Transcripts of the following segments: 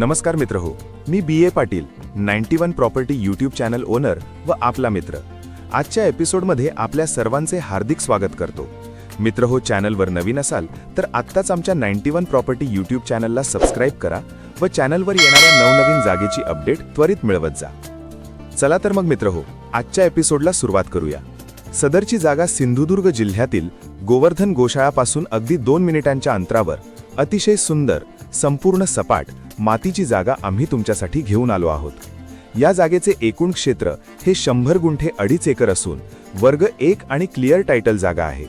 नमस्कार मित्रहो, मी B A Patil, 91 property YouTube channel owner व आपला मित्र. आजच्या एपिसोडमध्ये आपल्या सर्वांचे हार्दिक स्वागत करतो. मित्रहो, चॅनलवर नवीन असाल तर आत्ताच आमच्या 91 प्रॉपर्टी यूट्यूब चॅनलला सबस्क्राईब करा व चॅनलवर येणाऱ्या नवनवीन जागेची अपडेट त्वरित मिळवत जा. चला तर मग मित्रहो, आजच्या एपिसोडला सुरुवात करूया. सदरची जागा सिंधुदुर्ग जिल्ह्यातील गोवर्धन गोशाळापासून अगदी 2 मिनिटांच्या अंतरावर अतिशय सुंदर, संपूर्ण सपाट मातीची जागा आम्ही तुमच्यासाठी घेऊन आलो आहोत. या जागेचे एकूण क्षेत्र हे 100 गुंठे 2.5 एकर असून वर्ग 1 आणि क्लिअर टायटल जागा आहे.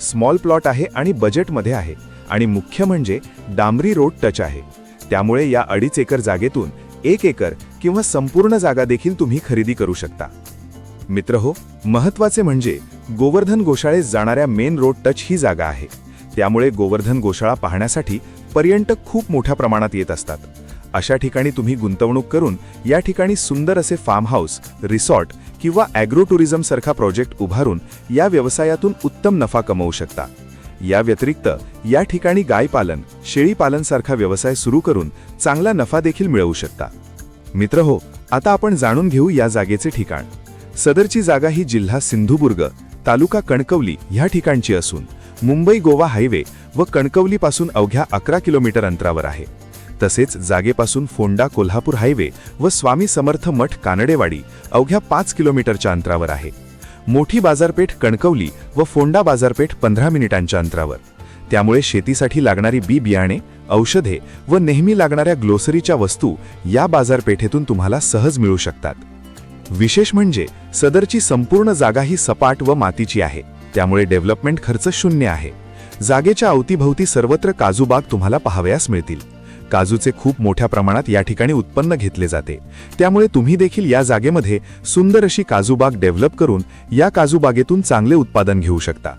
स्मॉल प्लॉट आहे आणि बजेटमध्ये आहे आणि मुख्य म्हणजे डांबरी रोड टच आहे. त्यामुळे या 2.5 एकर जागेतून 1 एकर किंवा संपूर्ण जागा देखील तुम्ही खरेदी करू शकता. मित्रहो, महत्त्वाचे म्हणजे गोवर्धन गोशाळेस जाणाऱ्या मेन रोड टच ही जागा आहे. त्यामुळे गोवर्धन गोशाळा पाहण्यासाठी पर्यटक खूप मोठ्या प्रमाणात येत असतात. अशा ठिकाणी तुम्ही गुंतवणूक करून या ठिकाणी सुंदर असे फार्म हाऊस, रिसॉर्ट किंवा ॲग्रो टुरिझम सारखा प्रोजेक्ट उभारून या व्यवसायातून उत्तम नफा कमवू शकता. या व्यतिरिक्त या ठिकाणी गायपालन, शेळीपालन सारखा व्यवसाय सुरू करून चांगला नफा देखील मिळवू शकता. मित्रहो, आता आपण जाणून घेऊ या जागेचे ठिकाण. सदरची जागा ही जिल्हा सिंधुदुर्ग, तालुका कणकवली ह्या ठिकाणची असून मुंबई गोवा हायवे व कणकवलीपासून अवघ्या 11 किलोमीटर अंतरावर आहे. तसेच जागेपासून फोंडा कोल्हापूर हायवे व स्वामी समर्थ मठ कानडेवाडी अवघ्या 5 किलोमीटरच्या अंतरावर आहे. मोठी बाजारपेठ कणकवली व फोंडा बाजारपेठ 15 मिनिटांच्या अंतरावर. त्यामुळे शेतीसाठी लागणारी बी बियाणे, औषधे व नेहमी लागणाऱ्या ग्लोसरीच्या वस्तू या बाजारपेठेतून तुम्हाला सहज मिळू शकतात. विशेष म्हणजे सदरची संपूर्ण जागा ही सपाट व मातीची आहे. त्यामुळे डेव्हलपमेंट खर्च 0 आहे. जागेच्या अवतीभवती सर्वत्र काजू बाग तुम्हाला पाहावयास मिळतील. काजूचे खूप मोठ्या प्रमाणात या ठिकाणी उत्पन्न घेतले जाते. त्यामुळे तुम्ही देखील या जागेमध्ये सुंदर अशी काजू बाग डेव्हलप करून या काजू बागेतून चांगले उत्पादन घेऊ शकता.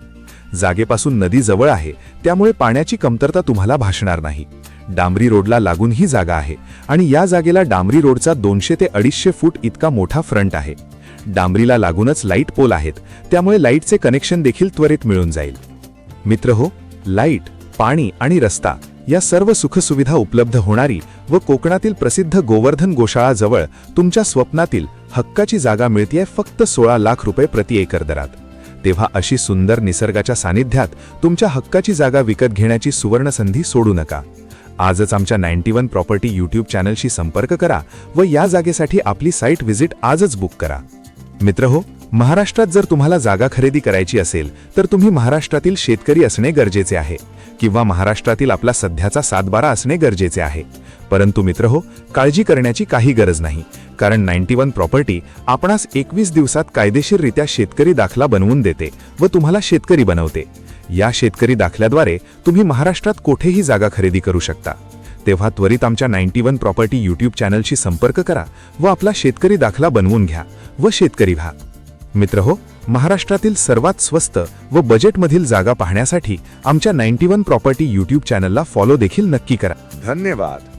जागेपासून नदी जवळ आहे, त्यामुळे पाण्याची कमतरता तुम्हाला भासणार नाही. डांबरी रोडला लागून ही जागा आहे आणि या जागेला डांबरी रोडचा 200 ते 250 फूट इतका मोठा फ्रंट आहे. डांबरीला लागूनच लाईट पोल आहेत, त्यामुळे लाईटचे कनेक्शन देखील त्वरित मिळून जाईल. मित्रहो, लाईट, पाणी आणि रस्ता या सर्व सुखसुविधा उपलब्ध होणारी व कोकणातील प्रसिद्ध गोवर्धन गोशाळाजवळ तुमच्या स्वप्नातील हक्काची जागा मिळतेय फक्त 16 लाख रुपये प्रति एकर दरात. तेव्हा अशी सुंदर निसर्गाच्या सानिध्यात तुमच्या हक्काची जागा विकत घेण्याची सुवर्ण संधी सोडू नका. आजच आमच्या 91 प्रॉपर्टी यूट्यूब चॅनलशी संपर्क करा व या जागेसाठी आपली साईट व्हिजिट आजच बुक करा. मित्रहो, महाराष्ट्रात जर तुम्हाला जागा खरेदी करायची असेल तर तुम्ही महाराष्ट्रातील शेतकरी असणे गरजेचे आहे किंवा महाराष्ट्रातील आपला सध्याचा 7/12 असणे गरजेचे आहे. परंतु मित्रहो, काळजी करण्याची काही गरज नाही, कारण 91 प्रॉपर्टी आपणास 21 दिवसात कायदेशीररित्या शेतकरी दाखला बनवून देते व तुम्हाला शेतकरी बनवते. या शेतकरी दाखल्याद्वारे तुम्ही महाराष्ट्रात कुठेही जागा खरेदी करू शकता. तेव्हा त्वरित आमच्या 91 प्रॉपर्टी यूट्यूब चॅनलशी संपर्क करा व आपला शेतकरी दाखला बनवून घ्या व शेतकरी व्हा. मित्रहो, महाराष्ट्रातील सर्वात स्वस्त व बजेटमधील जागा पाहण्यासाठी आमच्या 91 प्रॉपर्टी यूट्यूब चॅनलला फॉलो देखील नक्की करा. धन्यवाद.